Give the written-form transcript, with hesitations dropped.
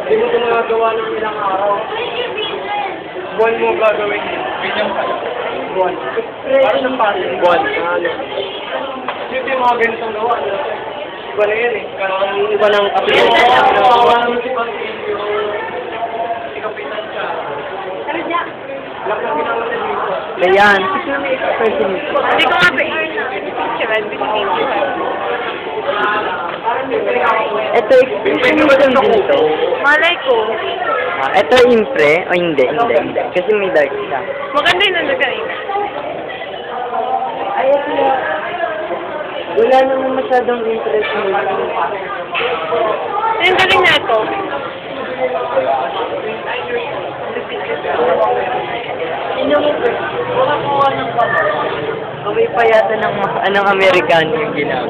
Hindi mo ito magagawa ng ilang araw. Buwan mo gagawin yun. Binyang pa. Buwan. Para sa pasin. Buwan. Ito yung mga ganitong gawa. Iba na yan eh. Iba ng kapitan. Iba ng si Pasilio. Si Kapitan siya. Lak na ginawa na dito. Ayan. Hindi ko nga pa-picture. Ito, expressionism din ito. Malay ko. Ito, impre. O hindi. Kasi may dark siya. Maganda yung nandun kanina. Ay, wala naman masyadong impressionism. Yung galing na ito. Wala ko ng kamay pa yata ng Amerikano yung ginawa.